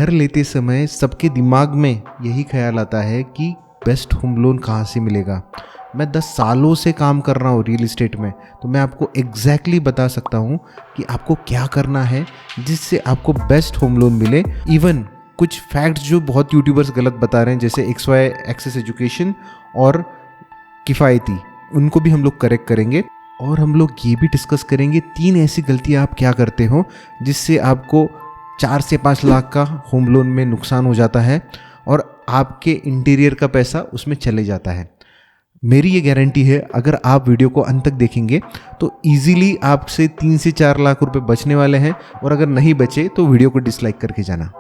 घर लेते समय सबके दिमाग में यही ख्याल आता है कि बेस्ट होम लोन कहाँ से मिलेगा। मैं 10 सालों से काम कर रहा हूँ रियल इस्टेट में, तो मैं आपको एग्जैक्टली बता सकता हूँ कि आपको क्या करना है जिससे आपको बेस्ट होम लोन मिले। इवन कुछ फैक्ट्स जो बहुत यूट्यूबर्स गलत बता रहे हैं, जैसे XY एक्सेस एजुकेशन और किफ़ायती, उनको भी हम लोग करेक्ट करेंगे। और हम लोग ये भी डिस्कस करेंगे 3 ऐसी गलतियाँ आप क्या करते हो जिससे आपको 4 से 5 लाख का होम लोन में नुकसान हो जाता है और आपके इंटीरियर का पैसा उसमें चले जाता है। मेरी ये गारंटी है, अगर आप वीडियो को अंत तक देखेंगे तो इजीली आपसे 3 से 4 लाख रुपए बचने वाले हैं, और अगर नहीं बचे तो वीडियो को डिसलाइक करके जाना।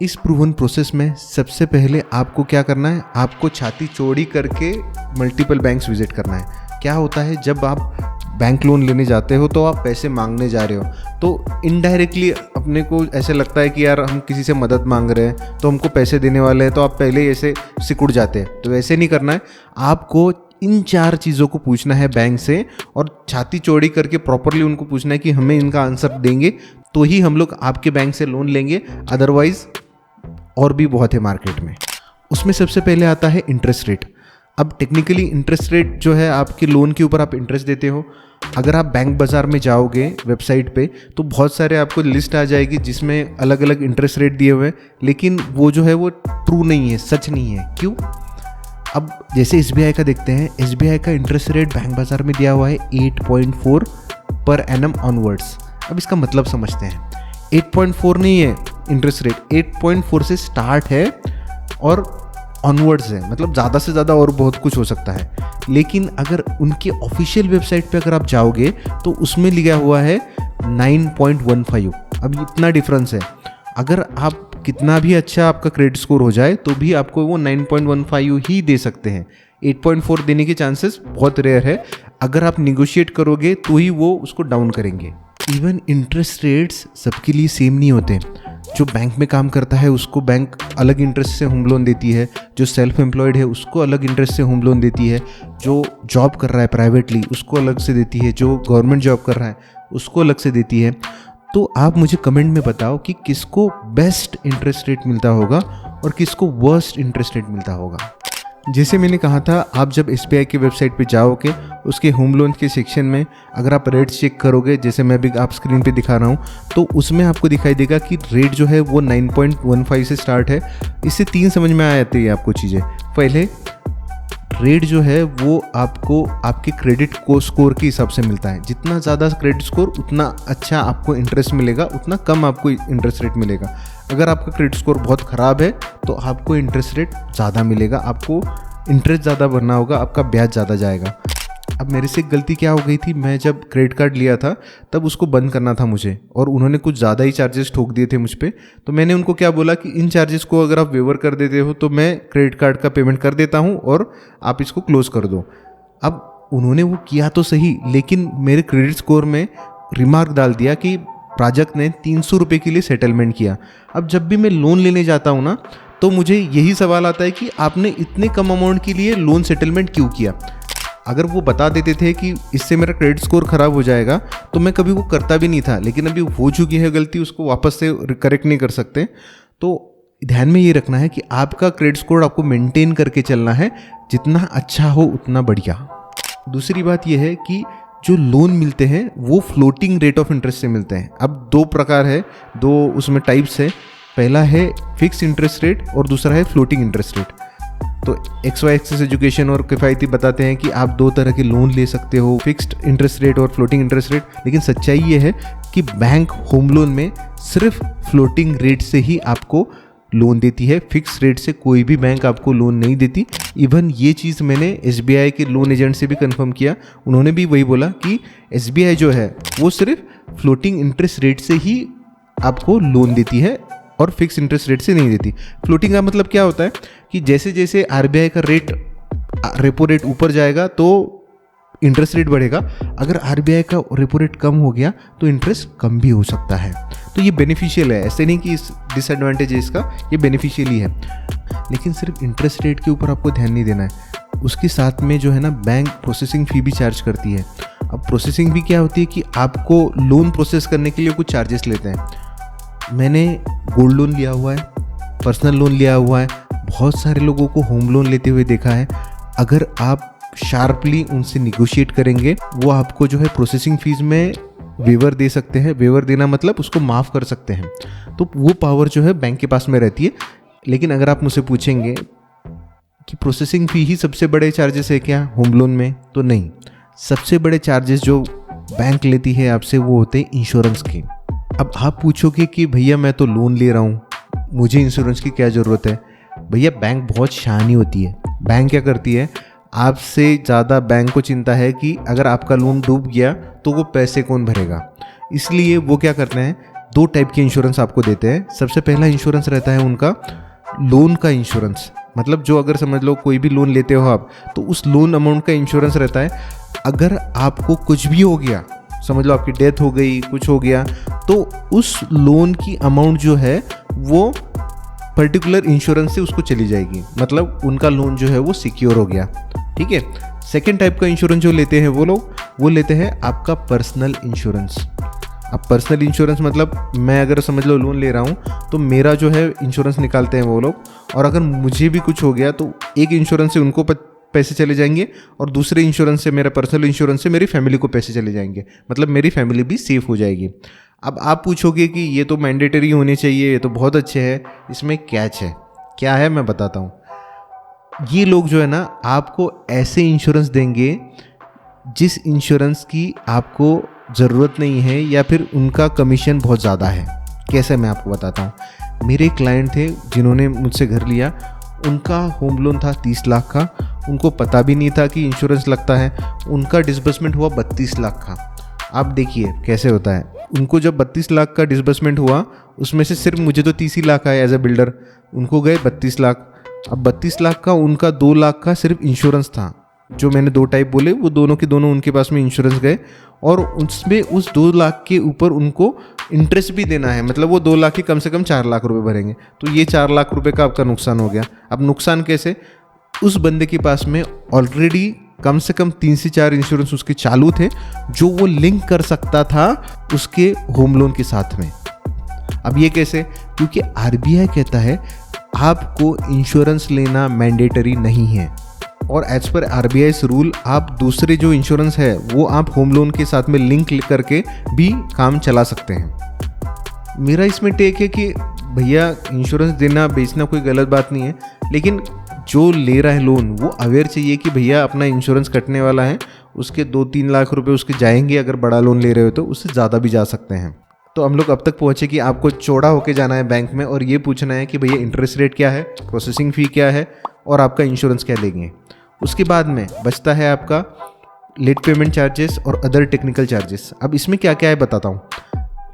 इस प्रूवन प्रोसेस में सबसे पहले आपको क्या करना है, आपको छाती चौड़ी करके मल्टीपल बैंक्स विजिट करना है। क्या होता है, जब आप बैंक लोन लेने जाते हो तो आप पैसे मांगने जा रहे हो, तो इनडायरेक्टली अपने को ऐसे लगता है कि यार हम किसी से मदद मांग रहे हैं तो हमको पैसे देने वाले हैं, तो आप पहले ही ऐसे सिकुड़ जाते हैं। तो वैसे नहीं करना है, आपको इन 4 चीज़ों को पूछना है बैंक से, और छाती चौड़ी करके प्रॉपरली उनको पूछना है कि हमें इनका आंसर देंगे तो ही हम लोग आपके बैंक से लोन लेंगे, अदरवाइज और भी बहुत है मार्केट में। उसमें सबसे पहले आता है इंटरेस्ट रेट। अब टेक्निकली इंटरेस्ट रेट जो है आपके लोन के ऊपर आप इंटरेस्ट देते हो। अगर आप बैंक बाज़ार में जाओगे वेबसाइट पे तो बहुत सारे आपको लिस्ट आ जाएगी जिसमें अलग अलग इंटरेस्ट रेट दिए हुए हैं, लेकिन वो जो है वो ट्रू नहीं है, सच नहीं है। क्यों? अब जैसे SBI का देखते हैं, SBI का इंटरेस्ट रेट बैंक बाज़ार में दिया हुआ है 8.4 पर एनम ऑनवर्ड्स। अब इसका मतलब समझते हैं, 8.4 नहीं है इंटरेस्ट रेट, 8.4 से स्टार्ट है और ऑनवर्ड्स है, मतलब ज़्यादा से ज़्यादा और बहुत कुछ हो सकता है। लेकिन अगर उनके ऑफिशियल वेबसाइट पे अगर आप जाओगे तो उसमें लिखा हुआ है 9.15। अब इतना डिफरेंस है। अगर आप कितना भी अच्छा आपका क्रेडिट स्कोर हो जाए तो भी आपको वो 9.15 ही दे सकते हैं। 8.4 देने के चांसेस बहुत रेयर है। अगर आप निगोशिएट करोगे तो ही वो उसको डाउन करेंगे। इवन इंटरेस्ट रेट्स सबके लिए सेम नहीं होते। जो बैंक में काम करता है उसको बैंक अलग इंटरेस्ट से होम लोन देती है, जो सेल्फ एम्प्लॉयड है उसको अलग इंटरेस्ट से होम लोन देती है, जो जॉब कर रहा है प्राइवेटली उसको अलग से देती है, जो गवर्नमेंट जॉब कर रहा है उसको अलग से देती है। तो आप मुझे कमेंट में बताओ कि किसको बेस्ट इंटरेस्ट रेट मिलता होगा और किसको वर्स्ट इंटरेस्ट रेट मिलता होगा। जैसे मैंने कहा था, आप जब SBI की वेबसाइट पे जाओगे उसके होम लोन के सेक्शन में अगर आप रेट चेक करोगे, जैसे मैं भी आप स्क्रीन पे दिखा रहा हूँ, तो उसमें आपको दिखाई देगा कि रेट जो है वो 9.15 से स्टार्ट है। इससे 3 समझ में आ जाती है आपको चीज़ें। पहले रेट जो है वो आपको आपके क्रेडिट को स्कोर के हिसाब से मिलता है। जितना ज़्यादा क्रेडिट स्कोर उतना अच्छा आपको इंटरेस्ट मिलेगा, उतना कम आपको इंटरेस्ट रेट मिलेगा। अगर आपका क्रेडिट स्कोर बहुत ख़राब है तो आपको इंटरेस्ट रेट ज़्यादा मिलेगा, आपको इंटरेस्ट ज़्यादा भरना होगा, आपका ब्याज ज़्यादा जाएगा। अब मेरे से एक गलती क्या हो गई थी, मैं जब क्रेडिट कार्ड लिया था तब उसको बंद करना था मुझे, और उन्होंने कुछ ज़्यादा ही चार्जेस ठोक दिए थे मुझ पे। तो मैंने उनको क्या बोला कि इन चार्जेस को अगर आप वेवर कर देते हो तो मैं क्रेडिट कार्ड का पेमेंट कर देता हूँ और आप इसको क्लोज़ कर दो। अब उन्होंने वो किया तो सही, लेकिन मेरे क्रेडिट स्कोर में रिमार्क डाल दिया कि प्राजक्त ने 300 रुपये के लिए सेटलमेंट किया। अब जब भी मैं लोन लेने जाता हूँ ना, तो मुझे यही सवाल आता है कि आपने इतने कम अमाउंट के लिए लोन सेटलमेंट क्यों किया। अगर वो बता देते थे कि इससे मेरा क्रेडिट स्कोर ख़राब हो जाएगा तो मैं कभी वो करता भी नहीं था, लेकिन अभी हो चुकी है गलती, उसको वापस से करेक्ट नहीं कर सकते। तो ध्यान में ये रखना है कि आपका क्रेडिट स्कोर आपको मेंटेन करके चलना है, जितना अच्छा हो उतना बढ़िया। दूसरी बात यह है कि जो लोन मिलते हैं वो फ्लोटिंग रेट ऑफ इंटरेस्ट से मिलते हैं। अब 2 प्रकार है, 2 उसमें टाइप्स है। पहला है फिक्स इंटरेस्ट रेट और दूसरा है फ्लोटिंग इंटरेस्ट रेट। तो XY एक्सेस एजुकेशन और किफ़ायती बताते हैं कि आप 2 तरह के लोन ले सकते हो, फिक्स्ड इंटरेस्ट रेट और फ्लोटिंग इंटरेस्ट रेट। लेकिन सच्चाई ये है कि बैंक होम लोन में सिर्फ फ्लोटिंग रेट से ही आपको लोन देती है, फिक्स रेट से कोई भी बैंक आपको लोन नहीं देती। इवन ये चीज़ मैंने SBI के लोन एजेंट से भी कंफर्म किया, उन्होंने भी वही बोला कि SBI जो है वो सिर्फ फ्लोटिंग इंटरेस्ट रेट से ही आपको लोन देती है और फिक्स इंटरेस्ट रेट से नहीं देती। फ्लोटिंग का मतलब क्या होता है कि जैसे जैसे RBI का रेट, रेपो रेट ऊपर जाएगा तो इंटरेस्ट रेट बढ़ेगा, अगर RBI का रेपो रेट कम हो गया तो इंटरेस्ट कम भी हो सकता है। तो ये बेनिफिशियल है, ऐसे नहीं कि इस डिसएडवांटेज है इसका, ये बेनिफिशियल ही है। लेकिन सिर्फ इंटरेस्ट रेट के ऊपर आपको ध्यान नहीं देना है, उसके साथ में जो है ना बैंक प्रोसेसिंग फ़ी भी चार्ज करती है। अब प्रोसेसिंग भी क्या होती है कि आपको लोन प्रोसेस करने के लिए कुछ चार्जेस लेते हैं। मैंने गोल्ड लोन लिया हुआ है, पर्सनल लोन लिया हुआ है, बहुत सारे लोगों को होम लोन लेते हुए देखा है। अगर आप शार्पली उनसे निगोशिएट करेंगे, वो आपको जो है प्रोसेसिंग फीस में वेवर दे सकते हैं। वेवर देना मतलब उसको माफ़ कर सकते हैं। तो वो पावर जो है बैंक के पास में रहती है। लेकिन अगर आप मुझसे पूछेंगे कि प्रोसेसिंग फ़ी ही सबसे बड़े चार्जेस है क्या होम लोन में, तो नहीं। सबसे बड़े चार्जेस जो बैंक लेती है आपसे वो होते हैं इंश्योरेंस के। अब आप पूछोगे कि भैया मैं तो लोन ले रहा हूँ, मुझे इंश्योरेंस की क्या ज़रूरत है। भैया बैंक बहुत शहानी होती है। बैंक क्या करती है, आपसे ज़्यादा बैंक को चिंता है कि अगर आपका लोन डूब गया तो वो पैसे कौन भरेगा। इसलिए वो क्या करते हैं, 2 टाइप के इंश्योरेंस आपको देते हैं। सबसे पहला इंश्योरेंस रहता है उनका लोन का इंश्योरेंस, मतलब जो अगर समझ लो कोई भी लोन लेते हो आप, तो उस लोन अमाउंट का इंश्योरेंस रहता है। अगर आपको कुछ भी हो गया, समझ लो आपकी डेथ हो गई, कुछ हो गया, तो उस लोन की अमाउंट जो है वो पर्टिकुलर इंश्योरेंस से उसको चली जाएगी, मतलब उनका लोन जो है वो सिक्योर हो गया। ठीक है। सेकेंड टाइप का इंश्योरेंस जो लेते हैं वो लोग, वो लेते हैं आपका पर्सनल इंश्योरेंस। अब पर्सनल इंश्योरेंस मतलब मैं अगर समझ लो लोन ले रहा हूँ तो मेरा जो है इंश्योरेंस निकालते हैं वो लोग, और अगर मुझे भी कुछ हो गया तो एक इंश्योरेंस से उनको पैसे चले जाएंगे और दूसरे इंश्योरेंस से, मेरा पर्सनल इंश्योरेंस से मेरी फैमिली को पैसे चले जाएंगे, मतलब मेरी फैमिली भी सेफ हो जाएगी। अब आप पूछोगे कि ये तो मैंडेटरी होने चाहिए, ये तो बहुत अच्छे है, इसमें कैच है। क्या है मैं बताता हूँ। ये लोग जो है ना आपको ऐसे इंश्योरेंस देंगे जिस इंश्योरेंस की आपको ज़रूरत नहीं है या फिर उनका कमीशन बहुत ज़्यादा है। कैसे, मैं आपको बताता हूँ। मेरे क्लाइंट थे जिन्होंने मुझसे घर लिया, उनका होम लोन था 30 लाख का। उनको पता भी नहीं था कि इंश्योरेंस लगता है। उनका डिसबर्समेंट हुआ 32 लाख का। आप देखिए कैसे होता है। उनको जब 32 लाख का डिसबर्समेंट हुआ, उसमें से सिर्फ मुझे तो 30 ही लाख आए एज ए बिल्डर, उनको गए 32 लाख। अब 32 लाख का उनका 2 लाख का सिर्फ इंश्योरेंस था। जो मैंने 2 टाइप बोले वो दोनों के दोनों उनके पास में इंश्योरेंस गए, और उसमें उस 2 लाख के ऊपर उनको इंटरेस्ट भी देना है, मतलब वो 2 लाख के कम से कम 4 लाख रुपए भरेंगे। तो ये 4 लाख रुपए का आपका नुकसान हो गया। अब नुकसान कैसे, उस बंदे के पास में ऑलरेडी कम से कम 3 से 4 इंश्योरेंस उसके चालू थे जो वो लिंक कर सकता था उसके होम लोन के साथ में। अब ये कैसे, क्योंकि आरबीआई कहता है आपको इंश्योरेंस लेना मैंडेटरी नहीं है, और एज पर आरबीआई रूल आप दूसरे जो इंश्योरेंस है वो आप होम लोन के साथ में लिंक करके भी काम चला सकते हैं। मेरा इसमें टेक है कि भैया इंश्योरेंस देना बेचना कोई गलत बात नहीं है, लेकिन जो ले रहा है लोन वो अवेयर चाहिए कि भैया अपना इंश्योरेंस कटने वाला है, उसके 2-3 लाख रुपए उसके जाएंगे। अगर बड़ा लोन ले रहे हो तो उससे ज़्यादा भी जा सकते हैं। तो हम लोग अब तक पहुँचे कि आपको चौड़ा होके जाना है बैंक में और ये पूछना है कि भैया इंटरेस्ट रेट क्या है, प्रोसेसिंग फ़ी क्या है और आपका इंश्योरेंस क्या लेंगे। उसके बाद में बचता है आपका लेट पेमेंट चार्जेस और अदर टेक्निकल चार्जेस। अब इसमें क्या क्या है बताता हूँ।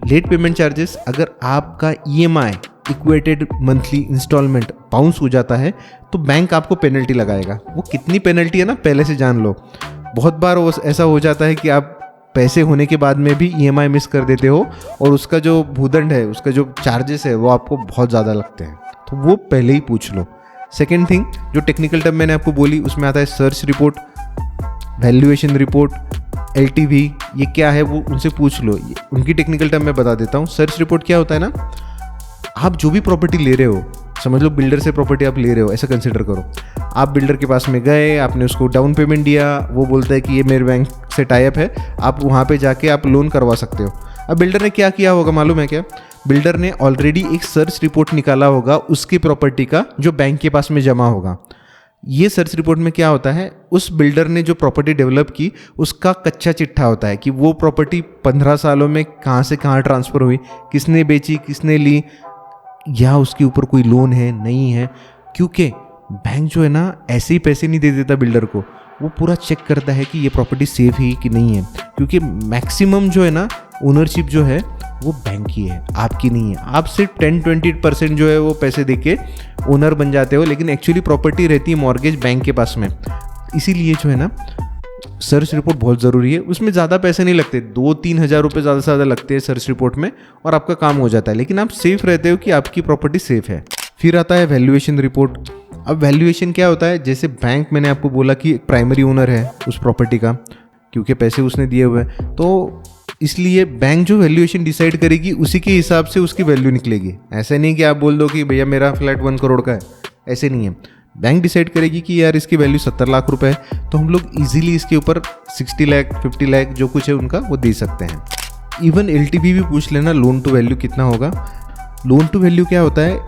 लेट पेमेंट चार्जेस, अगर आपका EMI equated monthly instalment bounce हो जाता है तो बैंक आपको पेनल्टी लगाएगा। वो कितनी पेनल्टी है ना पहले से जान लो। बहुत बार ऐसा हो जाता है कि आप पैसे होने के बाद में भी ईएमआई मिस कर देते हो और उसका जो भूदंड है, उसका जो चार्जेस है वो आपको बहुत ज़्यादा लगते हैं, तो वो पहले ही पूछ लो। सेकेंड थिंग, जो टेक्निकल टर्म मैंने आपको बोली उसमें आता है search report, valuation report, LTV. ये क्या है वो उनसे पूछ लो, उनकी टेक्निकल टर्म मैं बता देता हूँ। सर्च रिपोर्ट क्या होता है ना, आप जो भी प्रॉपर्टी ले रहे हो, समझ लो बिल्डर से प्रॉपर्टी आप ले रहे हो, ऐसा कंसिडर करो। आप बिल्डर के पास में गए, आपने उसको डाउन पेमेंट दिया, वो बोलता है कि ये मेरे बैंक से टाई अप है, आप वहाँ पे जाके आप लोन करवा सकते हो। अब बिल्डर ने क्या किया होगा मालूम है क्या, बिल्डर ने ऑलरेडी एक सर्च रिपोर्ट निकाला होगा उसकी प्रॉपर्टी का जो बैंक के पास में जमा होगा। ये सर्च रिपोर्ट में क्या होता है, उस बिल्डर ने जो प्रॉपर्टी डेवलप की उसका कच्चा चिट्ठा होता है कि वो प्रॉपर्टी 15 सालों में कहाँ से कहाँ ट्रांसफ़र हुई, किसने बेची, किसने ली, या उसके ऊपर कोई लोन है नहीं है। क्योंकि बैंक जो है ना ऐसे ही पैसे नहीं दे देता बिल्डर को, वो पूरा चेक करता है कि ये प्रॉपर्टी सेफ है कि नहीं है। क्योंकि मैक्सिमम जो है ना ओनरशिप जो है वो बैंक की है, आपकी नहीं है। आप सिर्फ 10-20% जो है वो पैसे देके ओनर बन जाते हो, लेकिन एक्चुअली प्रॉपर्टी रहती है मॉर्गेज बैंक के पास में। इसीलिए जो है ना सर्च रिपोर्ट बहुत ज़रूरी है। उसमें ज़्यादा पैसे नहीं लगते, 2-3 हज़ार रुपये ज़्यादा से ज़्यादा लगते हैं सर्च रिपोर्ट में, और आपका काम हो जाता है। लेकिन आप सेफ रहते हो कि आपकी प्रॉपर्टी सेफ है। फिर आता है वैल्यूएशन रिपोर्ट। अब वैल्यूएशन क्या होता है, जैसे बैंक मैंने आपको बोला कि प्राइमरी ओनर है उस प्रॉपर्टी का, क्योंकि पैसे उसने दिए हुए हैं, तो इसलिए बैंक जो वैल्यूएशन डिसाइड करेगी उसी के हिसाब से उसकी वैल्यू निकलेगी। ऐसे नहीं कि आप बोल दो कि भैया मेरा फ्लैट 1 करोड़ का है, ऐसे नहीं है। बैंक डिसाइड करेगी कि यार इसकी वैल्यू 70 लाख रुपए है, तो हम लोग इजीली इसके ऊपर 60 लाख 50 लाख जो कुछ है उनका वो दे सकते हैं। इवन एलटीवी भी पूछ लेना, लोन टू वैल्यू कितना होगा। लोन टू वैल्यू क्या होता है,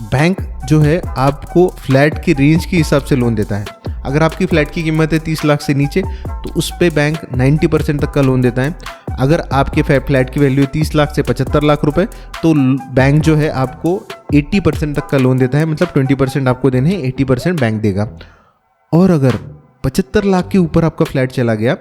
बैंक जो है आपको फ्लैट की रेंज के हिसाब से लोन देता है। अगर आपकी फ्लैट की कीमत है 30 लाख से नीचे तो उस पर बैंक 90% तक का लोन देता है। अगर आपके फ्लैट की वैल्यू है 30 लाख से 75 लाख रुपए तो बैंक जो है आपको 80% तक का लोन देता है, मतलब 20% आपको देने हैं, 80% बैंक देगा। और अगर 75 लाख के ऊपर आपका फ्लैट चला गया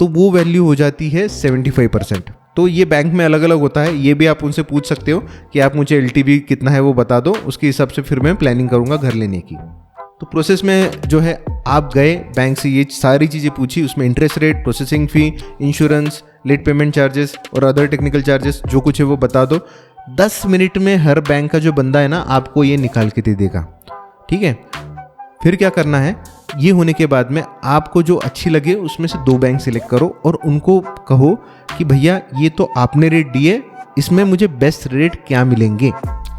तो वो वैल्यू हो जाती है 75%। तो ये बैंक में अलग अलग होता है, ये भी आप उनसे पूछ सकते हो कि आप मुझे एलटीवी कितना है वो बता दो, उसके हिसाब से फिर मैं प्लानिंग करूँगा घर लेने की। तो प्रोसेस में जो है आप गए बैंक से, ये सारी चीज़ें पूछी, उसमें interest rate, processing fee, insurance, late payment charges और अदर टेक्निकल चार्जेस जो कुछ है वो बता दो। 10 मिनट में हर बैंक का जो बंदा है ना आपको ये निकाल के दे देगा, ठीक है। फिर क्या करना है, ये होने के बाद में आपको जो अच्छी लगे उसमें से 2 बैंक सिलेक्ट करो और उनको कहो कि भैया ये तो आपने रेट दिए, इसमें मुझे बेस्ट रेट क्या मिलेंगे,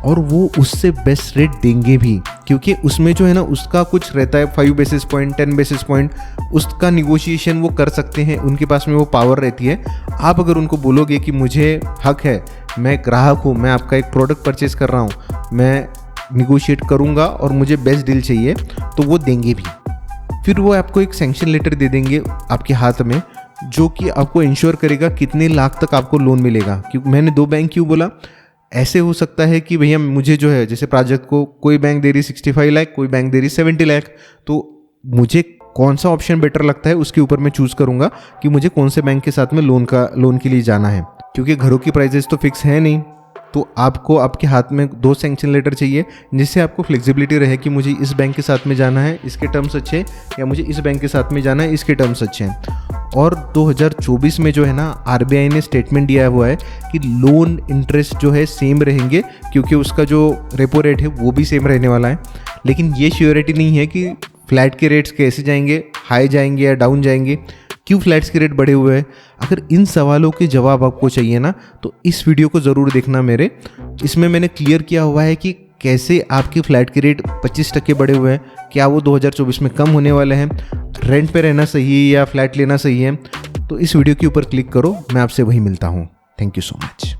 और वो उससे बेस्ट रेट देंगे भी, क्योंकि उसमें जो है ना उसका कुछ रहता है 5 बेसिस पॉइंट 10 बेसिस पॉइंट, उसका निगोशिएशन वो कर सकते हैं, उनके पास में वो पावर रहती है। आप अगर उनको बोलोगे कि मुझे हक है, मैं ग्राहक हूँ, मैं आपका एक प्रोडक्ट परचेज कर रहा हूँ, मैं निगोशिएट करूँगा और मुझे बेस्ट डील चाहिए, तो वो देंगे भी। फिर वो आपको एक सैंक्शन लेटर दे देंगे आपके हाथ में, जो कि आपको इंश्योर करेगा कितने लाख तक आपको लोन मिलेगा। क्योंकि मैंने 2 बैंक क्यों बोला, ऐसे हो सकता है कि भैया मुझे जो है जैसे प्राजक्त को कोई बैंक दे रही 65 लाख, कोई बैंक दे रही 70 लाख, तो मुझे कौन सा ऑप्शन बेटर लगता है उसके ऊपर मैं चूज़ करूँगा कि मुझे कौन से बैंक के साथ में लोन के लिए जाना है। क्योंकि घरों की प्राइजेस तो फिक्स है नहीं, तो आपको आपके हाथ में 2 सैंक्शन लेटर चाहिए जिससे आपको फ्लेक्सिबिलिटी रहे कि मुझे इस बैंक के साथ में जाना है, इसके टर्म्स अच्छे हैं, या मुझे इस बैंक के साथ में जाना है, इसके टर्म्स अच्छे हैं। और 2024 में जो है ना आरबीआई ने स्टेटमेंट दिया हुआ है कि लोन इंटरेस्ट जो है सेम रहेंगे, क्योंकि उसका जो रेपो रेट है वो भी सेम रहने वाला है। लेकिन ये श्योरिटी नहीं है कि फ्लैट के रेट्स कैसे जाएंगे, हाई जाएंगे या डाउन जाएंगे, क्यों फ्लैट्स के रेट बढ़े हुए हैं। अगर इन सवालों के जवाब आपको चाहिए ना तो इस वीडियो को ज़रूर देखना मेरे, इसमें मैंने क्लियर किया हुआ है कि कैसे आपके फ्लैट के रेट 25% बढ़े हुए हैं, क्या वो 2024 में कम होने वाले हैं, रेंट पे रहना सही है या फ्लैट लेना सही है। तो इस वीडियो के ऊपर क्लिक करो, मैं आपसे वही मिलता हूँ। Thank you so much.